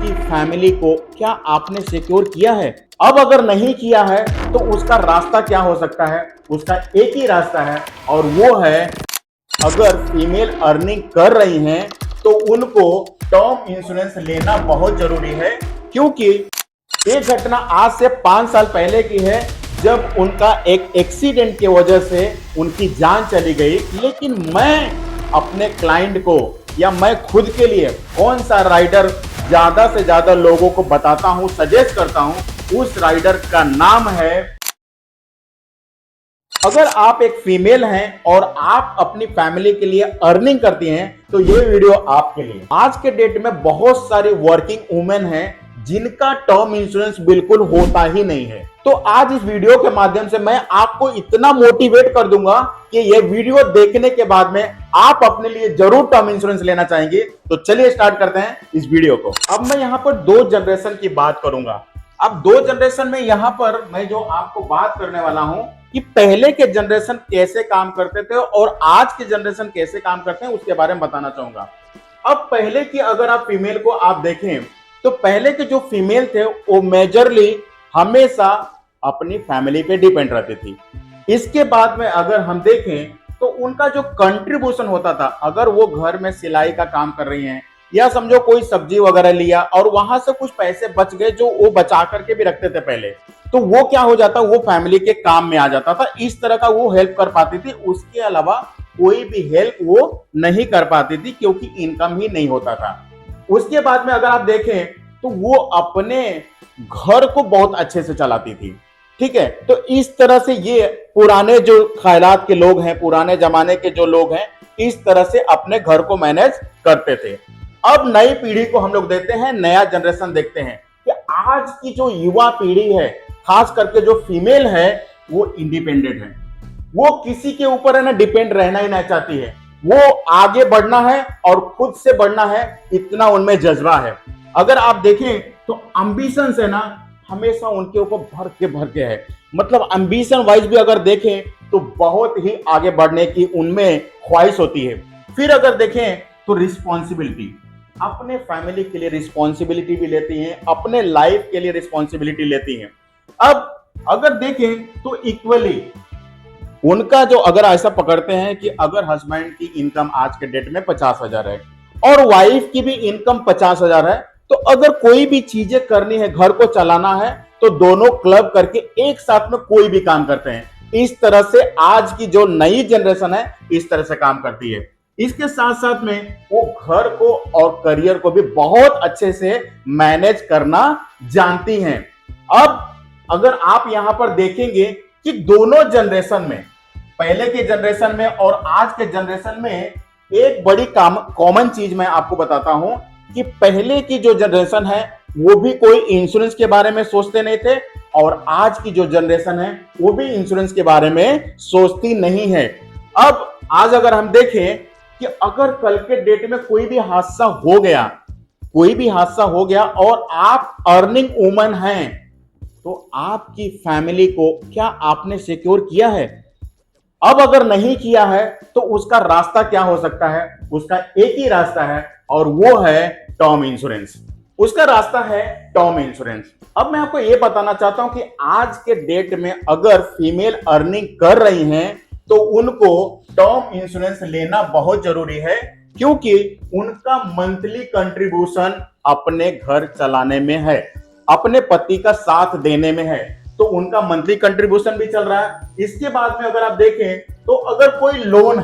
आपकी फैमिली को क्या आपने सिक्योर किया है? अब अगर नहीं किया है तो उसका रास्ता क्या हो सकता है? उसका एक ही रास्ता है और वो है, अगर फीमेल अर्निंग कर रही हैं तो उनको टर्म इंश्योरेंस लेना बहुत जरूरी है। क्योंकि ये घटना आज से 5 साल पहले की है, जब उनका एक एक्सीडेंट की वजह से उनकी जान चली गई। लेकिन मैं अपने क्लाइंट को या मैं खुद के लिए कौन सा राइडर ज्यादा से ज्यादा लोगों को बताता हूं, सजेस्ट करता हूं, उस राइडर का नाम है, अगर आप एक फीमेल हैं और आप अपनी फैमिली के लिए अर्निंग करती हैं तो ये वीडियो आपके लिए। आज के डेट में बहुत सारी वर्किंग वुमेन हैं जिनका टर्म इंश्योरेंस बिल्कुल होता ही नहीं है। तो आज इस वीडियो के माध्यम से मैं आपको इतना मोटिवेट कर दूंगा कि ये वीडियो देखने के बाद में आप अपने लिए जरूर टर्म इंश्योरेंस लेना चाहेंगे। तो चलिए स्टार्ट करते हैं इस वीडियो को। अब मैं यहाँ पर 2 जनरेशन की बात करूंगा। अब 2 जनरेशन में यहाँ पर मैं जो आपको बात करने वाला हूं कि पहले के जनरेशन कैसे काम करते थे और आज के जनरेशन कैसे काम करते हैं उसके बारे में बताना चाहूंगा। अब पहले की अगर आप फीमेल को आप देखें तो पहले के जो फीमेल थे वो मेजरली हमेशा अपनी फैमिली पे डिपेंड रहती थी। इसके बाद में अगर हम देखें तो उनका जो कंट्रीब्यूशन होता था, अगर वो घर में सिलाई का काम कर रही हैं या समझो कोई सब्जी वगैरह लिया और वहां से कुछ पैसे बच गए जो वो बचा करके भी रखते थे पहले, तो वो क्या हो जाता, वो फैमिली के काम में आ जाता था। इस तरह का वो हेल्प कर पाती थी। उसके अलावा कोई भी हेल्प वो नहीं कर पाती थी क्योंकि इनकम ही नहीं होता था। उसके बाद में अगर आप देखें तो वो अपने घर को बहुत अच्छे से चलाती थी। ठीक है, तो इस तरह से ये पुराने जो ख्यालात के लोग हैं, पुराने जमाने के जो लोग हैं, इस तरह से अपने घर को मैनेज करते थे। अब नई पीढ़ी को हम लोग देखते हैं, नया जनरेशन देखते हैं कि आज की जो युवा पीढ़ी है, खास करके जो फीमेल है, वो इंडिपेंडेंट है। वो किसी के ऊपर है ना डिपेंड रहना ही नहीं चाहती है। वो आगे बढ़ना है और खुद से बढ़ना है, इतना उनमें जज्बा है। अगर आप देखें तो एम्बिशन है ना हमेशा उनके ऊपर भर के है। मतलब एम्बिशन वाइज भी अगर देखें तो बहुत ही आगे बढ़ने की उनमें ख्वाहिश होती है। फिर अगर देखें तो रिस्पॉन्सिबिलिटी, अपने फैमिली के लिए रिस्पॉन्सिबिलिटी भी लेती हैं, अपने लाइफ के लिए रिस्पॉन्सिबिलिटी लेती हैं। अब अगर देखें तो इक्वली उनका जो अगर ऐसा पकड़ते हैं कि अगर हस्बैंड की इनकम आज के डेट में 50,000 है और वाइफ की भी इनकम 50,000 है, तो अगर कोई भी चीजें करनी है, घर को चलाना है, तो दोनों क्लब करके एक साथ में कोई भी काम करते हैं। इस तरह से आज की जो नई जनरेशन है इस तरह से काम करती है। इसके साथ साथ में वो घर को और करियर को भी बहुत अच्छे से मैनेज करना जानती हैं। अब अगर आप यहां पर देखेंगे कि दोनों जनरेशन में, पहले के जनरेशन में और आज के जनरेशन में, एक बड़ी कॉमन चीज मैं आपको बताता हूं कि पहले की जो जनरेशन है वो भी कोई इंश्योरेंस के बारे में सोचते नहीं थे और आज की जो जनरेशन है वो भी इंश्योरेंस के बारे में सोचती नहीं है। अब आज अगर हम देखें कि अगर कल के डेट में कोई भी हादसा हो गया और आप अर्निंग वुमन हैं, तो आपकी फैमिली को क्या आपने सिक्योर किया है? अब अगर नहीं किया है तो उसका रास्ता क्या हो सकता है? उसका एक ही रास्ता है और वो है टर्म इंश्योरेंस। उसका रास्ता है टर्म इंश्योरेंस। अब मैं आपको यह बताना चाहता हूं कि आज के डेट में अगर फीमेल अर्निंग कर रही हैं तो उनको टर्म इंश्योरेंस लेना बहुत जरूरी है। क्योंकि उनका मंथली कंट्रीब्यूशन अपने घर चलाने में है, अपने पति का साथ देने में है, तो उनका मंथली कंट्रीब्यूशन भी चल रहा है। इसके बाद में अगर आप देखें तो अगर कोई लोन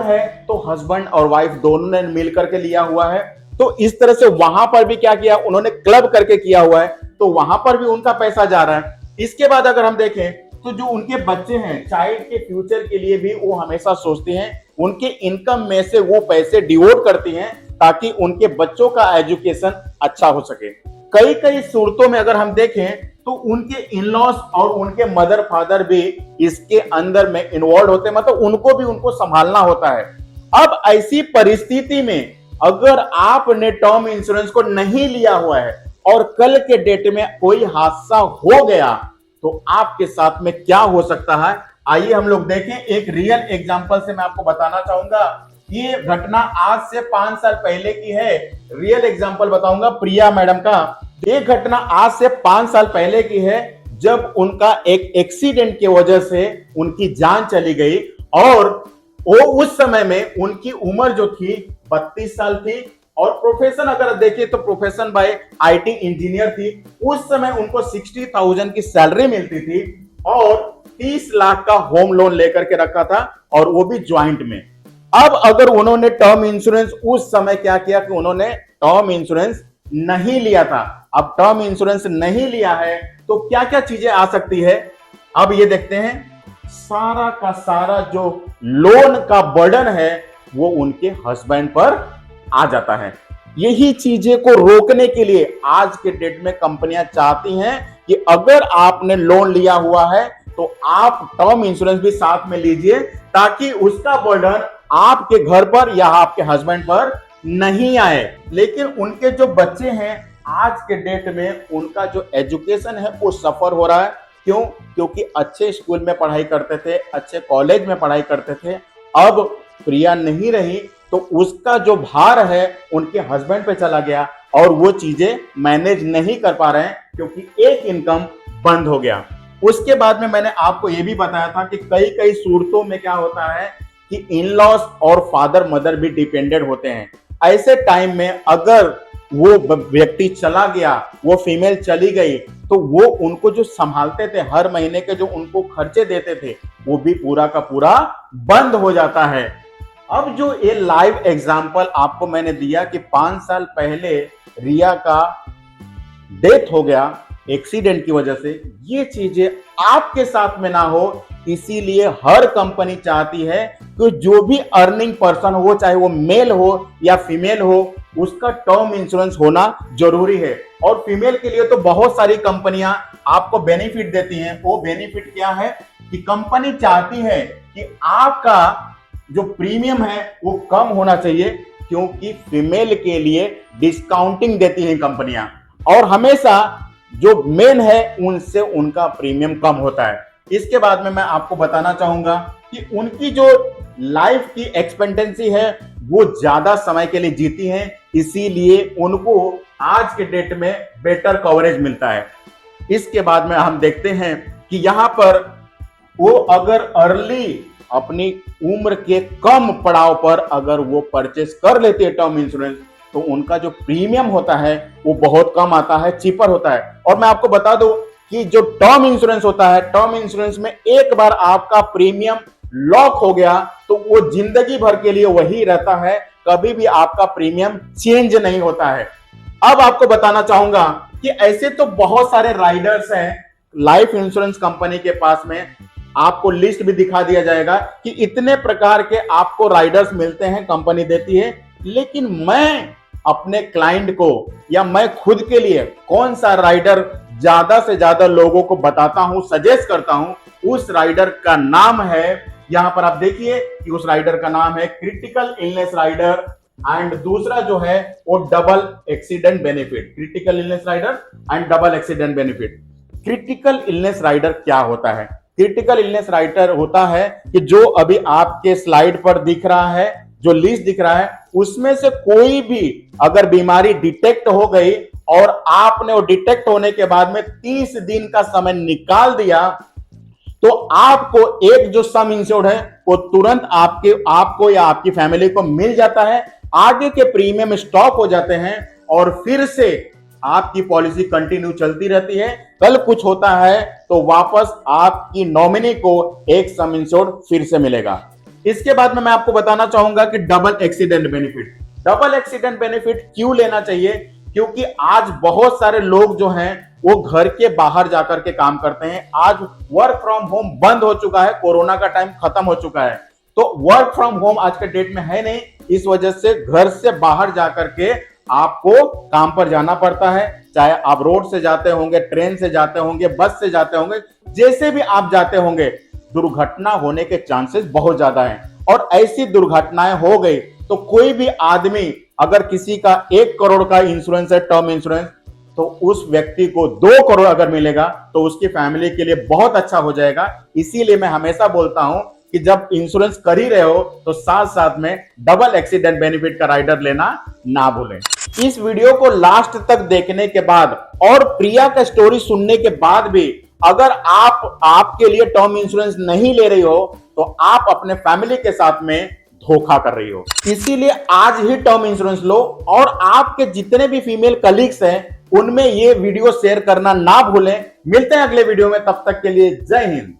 है तो हस्बैंड और वाइफ दोनों ने मिलकर के लिया हुआ है, तो इस तरह से वहां पर भी क्या किया उन्होंने, क्लब करके किया हुआ है, तो वहां पर भी उनका पैसा जा रहा है। इसके बाद अगर हम देखें तो जो उनके बच्चे हैं, चाइल्ड के फ्यूचर के लिए भी वो हमेशा सोचते हैं, उनके इनकम में से वो पैसे डिवोट करती हैं ताकि उनके बच्चों का एजुकेशन अच्छा हो सके। कई सूरतों में अगर हम देखें तो उनके इन-लॉज और उनके मदर फादर भी इसके अंदर में इन्वॉल्व होते हैं, मतलब उनको संभालना होता है। अब ऐसी परिस्थिति में अगर आपने टर्म इंश्योरेंस को नहीं लिया हुआ है और कल के डेट में कोई हादसा हो गया तो आपके साथ में क्या हो सकता है, आइए हम लोग देखें। एक रियल एग्जांपल से मैं आपको बताना चाहूंगा ये घटना आज से 5 साल पहले की है। रियल एग्जांपल बताऊंगा प्रिया मैडम का। ये घटना आज से 5 साल पहले की है, जब उनका एक एक्सीडेंट की वजह से उनकी जान चली गई और वो उस समय में उनकी उम्र जो थी 32 साल थी और प्रोफेशन अगर देखिए तो प्रोफेशन बाय आईटी इंजीनियर थी। उस समय उनको 60,000 की सैलरी मिलती थी और 30 लाख का होम लोन लेकर के रखा था और वो भी ज्वाइंट में। अब अगर उन्होंने टर्म इंश्योरेंस उस समय क्या किया कि उन्होंने टर्म इंश्योरेंस नहीं लिया था। अब टर्म इंश्योरेंस नहीं लिया है तो क्या क्या चीजें आ सकती है, अब ये देखते हैं। सारा का सारा जो लोन का बर्डन है वो उनके हस्बैंड पर आ जाता है। यही चीजें को रोकने के लिए आज के डेट में कंपनियां चाहती हैं कि अगर आपने लोन लिया हुआ है तो आप टर्म इंश्योरेंस भी साथ में लीजिए, ताकि उसका बर्डन आपके घर पर या आपके हस्बैंड पर नहीं आए। लेकिन उनके जो बच्चे हैं आज के डेट में उनका जो एजुकेशन है वो सफर हो रहा है। क्यों? क्योंकि अच्छे स्कूल में पढ़ाई करते थे, अच्छे कॉलेज में पढ़ाई करते थे। अब प्रिया नहीं रही तो उसका जो भार है उनके हस्बैंड पे चला गया और वो चीजें मैनेज नहीं कर पा रहे हैं क्योंकि एक इनकम बंद हो गया। उसके बाद में मैंने आपको ये भी बताया था कि कई कई सूरतों में क्या होता है कि इन लॉस और फादर मदर भी डिपेंडेंट होते हैं। ऐसे टाइम में अगर वो व्यक्ति चला गया, वो फीमेल चली गई, तो वो उनको जो संभालते थे, हर महीने के जो उनको खर्चे देते थे, वो भी पूरा का पूरा बंद हो जाता है। अब जो ये लाइव एग्जाम्पल आपको मैंने दिया कि 5 साल पहले रिया का डेथ हो गया एक्सीडेंट की वजह से, ये चीजें आपके साथ में ना हो, इसीलिए हर कंपनी चाहती है कि जो भी अर्निंग पर्सन हो, चाहे वो मेल हो या फीमेल हो, उसका टर्म इंश्योरेंस होना जरूरी है। और फीमेल के लिए तो बहुत सारी कंपनियां आपको बेनिफिट देती हैं। वो बेनिफिट क्या है कि कंपनी चाहती है कि आपका जो प्रीमियम है वो कम होना चाहिए, क्योंकि फीमेल के लिए डिस्काउंटिंग देती हैं कंपनियां और हमेशा जो मेन है उनसे उनका प्रीमियम कम होता है। इसके बाद में मैं आपको बताना चाहूंगा कि उनकी जो लाइफ की एक्सपेक्टेंसी है वो ज्यादा समय के लिए जीती हैं, इसीलिए उनको आज के डेट में बेटर कवरेज मिलता है। इसके बाद में हम देखते हैं कि यहां पर वो अगर अर्ली अपनी उम्र के कम पड़ाव पर अगर वो परचेस कर लेते हैं टर्म इंश्योरेंस, तो उनका जो प्रीमियम होता है वो बहुत कम आता है, चीपर होता है। और मैं आपको बता दूं कि जो टर्म इंश्योरेंस होता है, टर्म इंश्योरेंस में एक बार आपका प्रीमियम लॉक हो गया तो वो जिंदगी भर के लिए वही रहता है, कभी भी आपका प्रीमियम चेंज नहीं होता है। अब आपको बताना चाहूंगा कि ऐसे तो बहुत सारे राइडर्स हैं लाइफ इंश्योरेंस कंपनी के पास में, आपको लिस्ट भी दिखा दिया जाएगा कि इतने प्रकार के आपको राइडर्स मिलते हैं, कंपनी देती है। लेकिन मैं अपने क्लाइंट को या मैं खुद के लिए कौन सा राइडर ज्यादा से ज्यादा लोगों को बताता हूं, सजेस्ट करता हूं, उस राइडर का नाम है, यहां पर आप देखिए कि उस राइडर का नाम है क्रिटिकल इलनेस राइडर एंड दूसरा जो है वो double accident benefit. Critical illness rider and double accident benefit. Critical illness rider क्या होता है? क्रिटिकल इलनेस राइडर होता है कि जो अभी आपके स्लाइड पर दिख रहा है, जो लिस्ट दिख रहा है, उसमें से कोई भी अगर बीमारी डिटेक्ट हो गई और आपने वो डिटेक्ट होने के बाद में 30 दिन का समय निकाल दिया, तो आपको एक जो सम इंश्योर्ड है वो तुरंत आपको या आपकी फैमिली को मिल जाता है। आगे के प्रीमियम स्टॉप हो जाते हैं और फिर से आपकी पॉलिसी कंटिन्यू चलती रहती है। कल कुछ होता है तो वापस आपकी नॉमिनी को एक सम इंश्योर्ड फिर से मिलेगा। इसके बाद में मैं आपको बताना चाहूंगा कि double accident benefit. Double accident benefit क्यों लेना चाहिए? क्योंकि आज बहुत सारे लोग जो हैं वो घर के बाहर जाकर के काम करते हैं। आज वर्क फ्रॉम होम बंद हो चुका है, कोरोना का टाइम खत्म हो चुका है, तो वर्क फ्रॉम होम आज के डेट में है नहीं। इस वजह से घर से बाहर जाकर के आपको काम पर जाना पड़ता है, चाहे आप रोड से जाते होंगे, ट्रेन से जाते होंगे, बस से जाते होंगे, जैसे भी आप जाते होंगे, दुर्घटना होने के चांसेस बहुत ज्यादा हैं। और ऐसी दुर्घटनाएं हो गई तो कोई भी आदमी, अगर किसी का 1 करोड़ का इंश्योरेंस है टर्म इंश्योरेंस, तो उस व्यक्ति को 2 करोड़ अगर मिलेगा तो उसकी फैमिली के लिए बहुत अच्छा हो जाएगा। इसीलिए मैं हमेशा बोलता हूं कि जब इंश्योरेंस कर ही रहे हो तो साथ साथ में डबल एक्सीडेंट बेनिफिट का राइडर लेना ना भूलें। इस वीडियो को लास्ट तक देखने के बाद और प्रिया का स्टोरी सुनने के बाद भी अगर आप आपके लिए टर्म इंश्योरेंस नहीं ले रही हो तो आप अपने फैमिली के साथ में धोखा कर रही हो। इसीलिए आज ही टर्म इंश्योरेंस लो और आपके जितने भी फीमेल कलीग्स हैं उनमें ये वीडियो शेयर करना ना भूलें। मिलते हैं अगले वीडियो में, तब तक के लिए जय हिंद।